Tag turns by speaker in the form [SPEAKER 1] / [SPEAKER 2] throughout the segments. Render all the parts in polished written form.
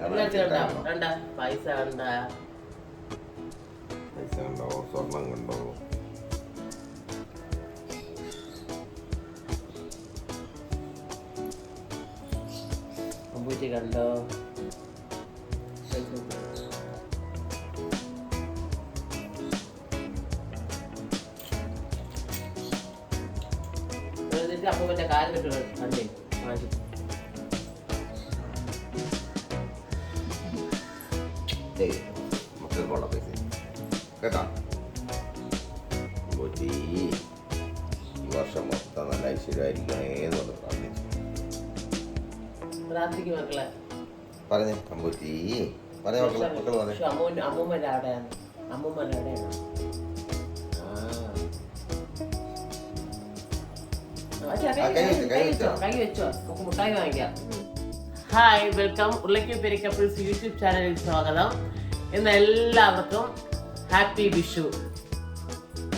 [SPEAKER 1] പൈസ
[SPEAKER 2] കണ്ടോ, സ്വർണം കണ്ടോ?
[SPEAKER 1] അമ്പൂറ്റി കണ്ടോ? അപ്പൊ മറ്റേ കാര്യം കിട്ടുക കണ്ടേ മാറ്റി
[SPEAKER 2] മക്കൾക്കുള്ള പൈസ കേട്ടോ. അമ്പൂറ്റി ഈ വർഷം മൊത്തം നല്ല ഐശ്വര്യമായിരിക്കണേ എന്നുള്ളത് പ്രാർത്ഥിച്ചു.
[SPEAKER 1] പ്രാർത്ഥിക്കും മക്കളെ.
[SPEAKER 2] പറഞ്ഞേ അമ്പൂറ്റി, പറഞ്ഞ മക്കളെ, മക്കൾ പറഞ്ഞേ.
[SPEAKER 1] അമ്മൂമ്മയുടെ അവിടെയാണ്, അമ്മൂമ്മയുടെ അവിടെയാണ്. കൈ വെച്ചോ, നമുക്ക് മുട്ടായി വാങ്ങിക്കാം. ഹായ്, വെൽക്കം ഉരുളയ്ക്ക് പെരി കപ്പിൾസ് യൂട്യൂബ് ചാനലിൽ സ്വാഗതം. ഇന്ന് എല്ലാവർക്കും ഹാപ്പി വിഷു.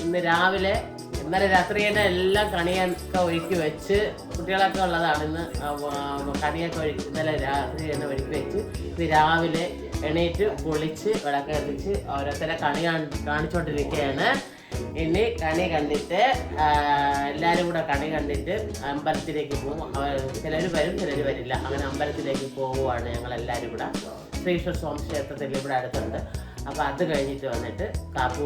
[SPEAKER 1] ഇന്ന് രാവിലെ ഇന്നലെ രാത്രി തന്നെ എല്ലാം കണിയൊക്കെ ഒരുക്കി വെച്ച്, കുട്ടികളൊക്കെ ഉള്ളതാണ് ഇന്ന്. കണിയൊക്കെ ഇന്നലെ രാത്രി തന്നെ ഒരുക്കി വെച്ച് ഇന്ന് രാവിലെ എണീറ്റ് കുളിച്ച് വിളക്ക് കത്തിച്ച് ഓരോരുത്തരെ കണി കാണിച്ചുകൊണ്ടിരിക്കുകയാണ്. ഇനി കണി കണ്ടിട്ട് എല്ലാവരും കൂടെ കണി കണ്ടിട്ട് അമ്പലത്തിലേക്ക് പോകും. ചിലർ വരും, ചിലർ വരില്ല. അങ്ങനെ അമ്പലത്തിലേക്ക് പോവുകയാണ് ഞങ്ങളെല്ലാവരും കൂടെ. ശ്രീശ്വര സ്വാമി ക്ഷേത്രത്തിൽ ഇവിടെ അടുത്തുണ്ട്. അപ്പോൾ അത് കഴിഞ്ഞിട്ട് വന്നിട്ട് കാപ്പി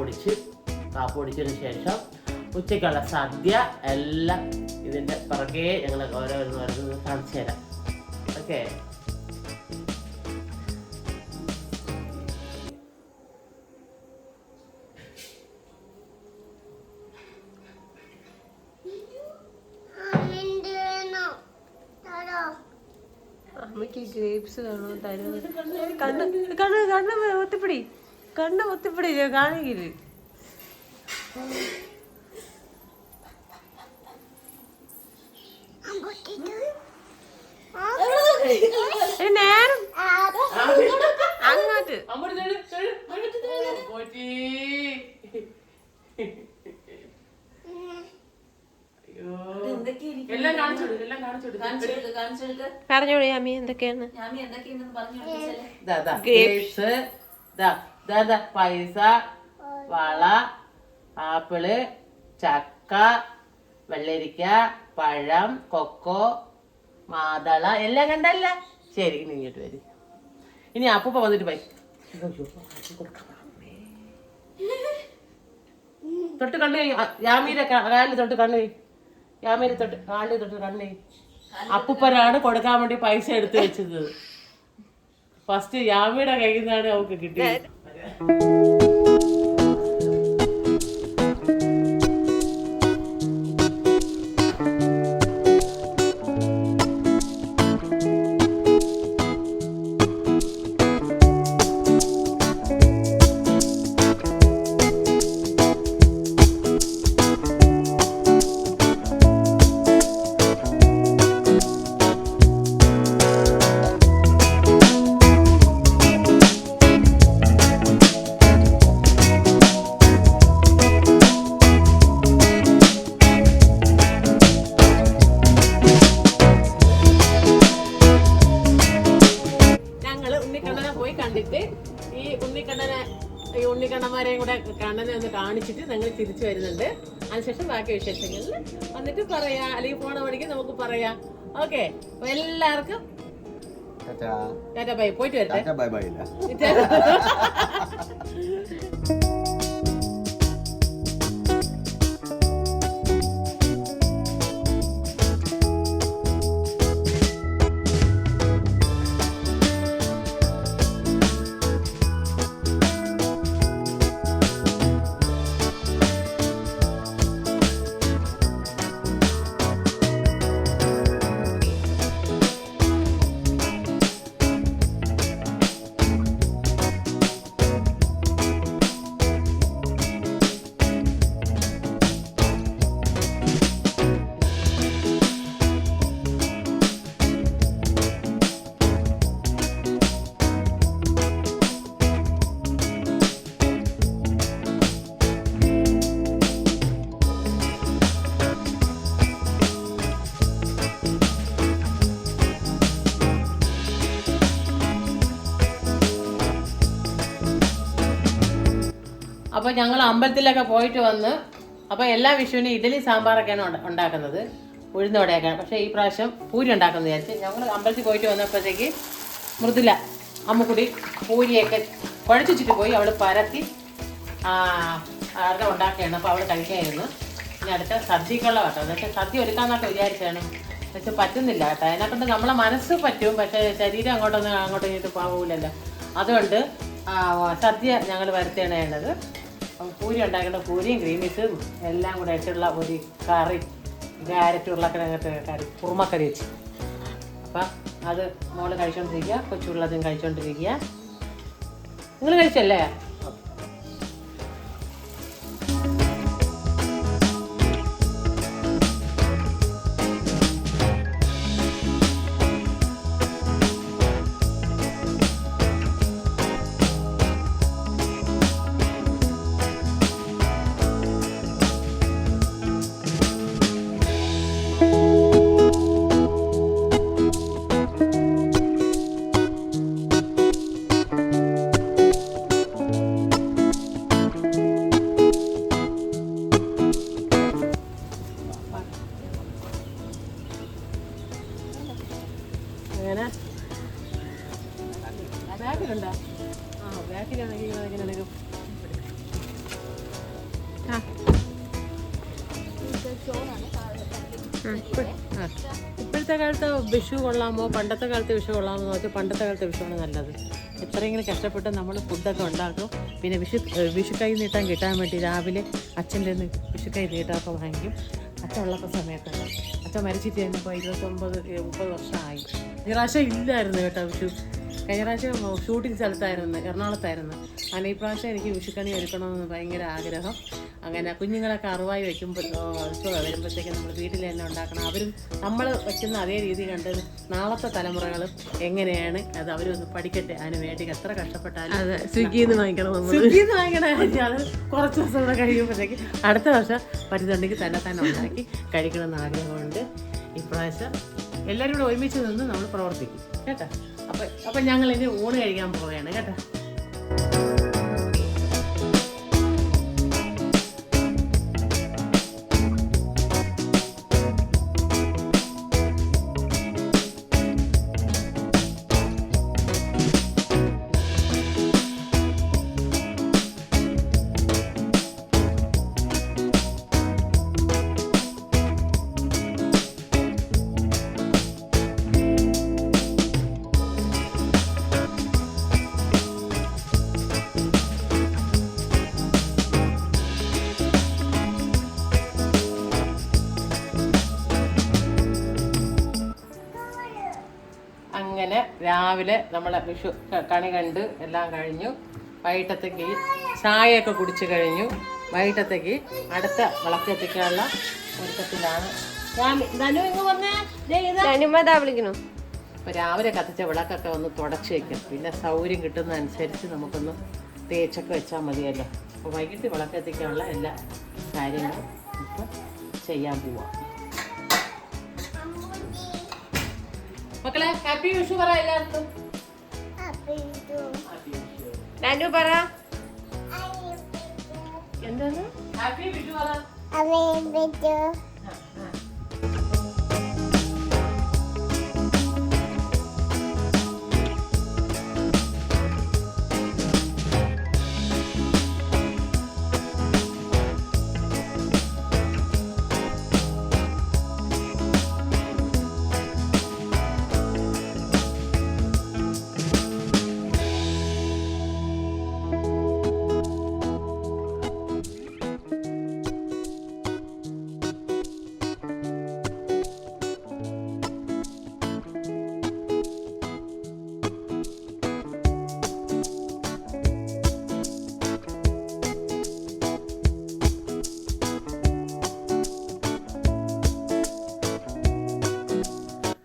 [SPEAKER 1] കുടിച്ചതിന് ശേഷം ഉച്ചയ്ക്കുള്ള സദ്യ എല്ലാം ഇതിൻ്റെ പുറകെ ഞങ്ങൾ ഓരോന്ന് കാണിച്ചു തരാം. ഓക്കെ.
[SPEAKER 3] അമ്മയ്ക്ക് ഗ്രേപ്സ് കാണോ തരുന്നത്? കണ്ണ് ഒത്തിപ്പിടി, കണ്ണ് ഒത്തിപ്പിടി കാണെങ്കിൽ നേരം അങ്ങോട്ട് പറഞ്ഞോളൂ യാമി എന്തൊക്കെയാണ്?
[SPEAKER 1] പൈസ, വള, ആപ്പിള്, ചക്ക, വെള്ളരിക്ക, പഴം, കൊക്കോ, മാതള എല്ലാം കണ്ടല്ല. ശരി, ഇനി ഇങ്ങോട്ട് വരും. ഇനി അപ്പൂപ്പ വന്നിട്ട് പോയി തൊട്ട് കണ്ണു. യാമീരെ കാലിൽ തൊട്ട് കണ്ണു. യാമീരെ തൊട്ട് കാലിൽ തൊട്ട് കണ്ണു. അപ്പൂപ്പനാണ് കൊടുക്കാൻ വേണ്ടി പൈസ എടുത്തു വെച്ചത്. ഫസ്റ്റ് യാമിയുടെ കയ്യിൽ നിന്നാണ് അവൾക്ക് കിട്ടിയത്. ഉണ്ണിക്കണ്ണന്മാരെയും കൂടെ കണ്ണനെ ഒന്ന് കാണിച്ചിട്ട് ഞങ്ങൾ തിരിച്ചു വരുന്നുണ്ട്. അതിനുശേഷം ബാക്കി വിശേഷങ്ങളിൽ വന്നിട്ട് പറയാം, അല്ലെങ്കിൽ പോണ വഴിക്ക് നമുക്ക് പറയാം. ഓക്കെ, എല്ലാവർക്കും ടാറ്റാ ബൈ. പോയിട്ട് വരട്ടെ. ഞങ്ങൾ അമ്പലത്തിലൊക്കെ പോയിട്ട് വന്ന് അപ്പോൾ എല്ലാ വിഷുവിനും ഇഡ്ഡലി സാമ്പാറൊക്കെയാണ് ഉണ്ടാക്കുന്നത്, ഉഴുന്നോടെയൊക്കെയാണ്. പക്ഷേ ഈ പ്രാവശ്യം പൂരി ഉണ്ടാക്കുന്നത് വിചാരിച്ച് ഞങ്ങൾ അമ്പലത്തിൽ പോയിട്ട് വന്നപ്പോഴത്തേക്ക് മൃദുല അമ്മുക്കുടി പൂരിയൊക്കെ കുഴച്ചിട്ട് പോയി. അവൾ പരത്തി അത് ഉണ്ടാക്കുകയാണ്. അപ്പോൾ അവൾ കഴിക്കായിരുന്നു. ഇനി അടുത്ത സദ്യക്കുള്ള കേട്ടോ. എന്നുവെച്ചാൽ സദ്യ ഒരുക്കാന്നൊക്കെ വിചാരിച്ചാണ്, പക്ഷെ പറ്റുന്നില്ല കേട്ടോ. അതിനെക്കൊണ്ട് നമ്മളെ മനസ്സ് പറ്റും, പക്ഷേ ശരീരം അങ്ങോട്ടും ഇങ്ങോട്ട് പോകില്ലല്ലോ. അതുകൊണ്ട് സദ്യ ഞങ്ങൾ വരുത്തുകയാണ് വേണ്ടത്. പൂരി ഉണ്ടാക്കേണ്ട പൂരിയും ഗ്രീൻപീസും എല്ലാം കൂടെ ആയിട്ടുള്ള ഒരു കറി, ക്യാരറ്റ് ഉരുളക്കിഴങ്ങ് കറി, കുറുമക്കറി വെച്ച്. അപ്പം അത് മോള് കഴിച്ചോണ്ടിരിക്കുക, കൊച്ചുള്ളതും കഴിച്ചോണ്ടിരിക്കുക. നിങ്ങൾ കഴിച്ചല്ലേ? അങ്ങനെ ബാഗിലുണ്ടോ? ബാഗിലാണെങ്കിൽ ഇപ്പോഴത്തെ കാലത്ത് വിഷു കൊള്ളാമോ പണ്ടത്തെ കാലത്ത് വിഷു കൊള്ളാമോ എന്ന് വെച്ചാൽ പണ്ടത്തെ കാലത്തെ വിഷുവാണ് നല്ലത്. എത്രയെങ്കിലും കഷ്ടപ്പെട്ട് നമ്മൾ ഫുഡൊക്കെ ഉണ്ടാക്കും. പിന്നെ വിഷു കൈ നീട്ടാൻ കിട്ടാൻ വേണ്ടി രാവിലെ അച്ഛൻ്റെ വിഷു കൈ നീട്ടാനൊക്കെ വാങ്ങിക്കും. അച്ഛൻ ഉള്ളപ്പോൾ സമയത്താണ്. അച്ഛൻ മരിച്ചിട്ട് കഴിഞ്ഞപ്പോൾ 29-30 വർഷമായി. ഈ പ്രാവശ്യം ഇല്ലായിരുന്നു കേട്ടോ വിഷു. കഴിഞ്ഞ പ്രാവശ്യം ഷൂട്ടിംഗ് സ്ഥലത്തായിരുന്നു, എറണാകുളത്തായിരുന്നു. അങ്ങനെ ഈ പ്രാവശ്യം എനിക്ക് വിഷുക്കണി ഒരുക്കണമെന്ന് ഭയങ്കര ആഗ്രഹം. അങ്ങനെ കുഞ്ഞുങ്ങളൊക്കെ അറിവായി വയ്ക്കുമ്പോൾ വരുമ്പോഴത്തേക്കും നമ്മൾ വീട്ടിൽ തന്നെ ഉണ്ടാക്കണം. അവരും നമ്മൾ വയ്ക്കുന്ന അതേ രീതി കണ്ട് നാളത്തെ തലമുറകൾ എങ്ങനെയാണ് അത് അവരൊന്ന് പഠിക്കട്ടെ. അതിന് വേണ്ടി എത്ര കഷ്ടപ്പെട്ടാലും
[SPEAKER 3] സ്വിഗ്ഗിന്ന് വാങ്ങിക്കണം.
[SPEAKER 1] അത് കുറച്ച് ദിവസം കൂടെ കഴിയുമ്പോഴത്തേക്ക് അടുത്ത വർഷം പറ്റുന്നുണ്ടെങ്കിൽ തന്നെ ഉണ്ടാക്കി കഴിക്കണമെന്ന് ആഗ്രഹമുണ്ട്. ഇപ്രാവശ്യം എല്ലാവരും കൂടെ ഒരുമിച്ച് നിന്ന് നമ്മൾ പ്രവർത്തിക്കും കേട്ടോ. അപ്പം ഞങ്ങൾ ഇനി ഊണ് കഴിക്കാൻ പോവുകയാണ് കേട്ടോ. അങ്ങനെ രാവിലെ നമ്മളെ വിഷു കണി കണ്ട് എല്ലാം കഴിഞ്ഞു. വൈകിട്ടത്തേക്ക് ചായയൊക്കെ കുടിച്ച് കഴിഞ്ഞു. വൈകിട്ടത്തേക്ക് അടുത്ത വിളക്കെത്തിക്കാനുള്ള ഒരുക്കത്തിലാണ്. അപ്പോൾ രാവിലെ കത്തിച്ച വിളക്കൊക്കെ ഒന്ന് തുടച്ച് വയ്ക്കും. പിന്നെ സൗകര്യം കിട്ടുന്നതനുസരിച്ച് നമുക്കൊന്ന് തേച്ചൊക്കെ വെച്ചാൽ മതിയല്ലോ. അപ്പോൾ വൈകിട്ട് വിളക്കെത്തിക്കാനുള്ള എല്ലാ കാര്യങ്ങളും ഇപ്പം ചെയ്യാൻ പോവാം. മക്കളെ ഹാപ്പി വിഷു പറ എല്ലാവർക്കും.
[SPEAKER 3] പറ
[SPEAKER 1] എന്താണ് ഹാപ്പി വിഷു പറ.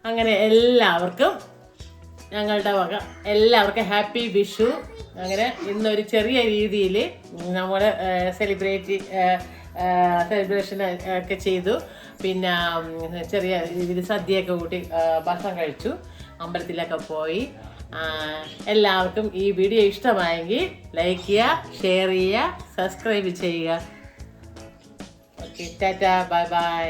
[SPEAKER 1] അങ്ങനെ എല്ലാവർക്കും ഞങ്ങളുടെ വക എല്ലാവർക്കും ഹാപ്പി വിഷു. അങ്ങനെ ഇന്നൊരു ചെറിയ രീതിയിൽ നമ്മൾ സെലിബ്രേഷൻ ഒക്കെ ചെയ്തു. പിന്നെ ചെറിയ രീതിയിൽ സദ്യയൊക്കെ കൂട്ടി ഭക്ഷണം കഴിച്ചു. അമ്പലത്തിലൊക്കെ പോയി. എല്ലാവർക്കും ഈ വീഡിയോ ഇഷ്ടമായെങ്കിൽ ലൈക്ക് ചെയ്യുക, ഷെയർ ചെയ്യുക, സബ്സ്ക്രൈബ് ചെയ്യുക. Okay, Tata, bye bye.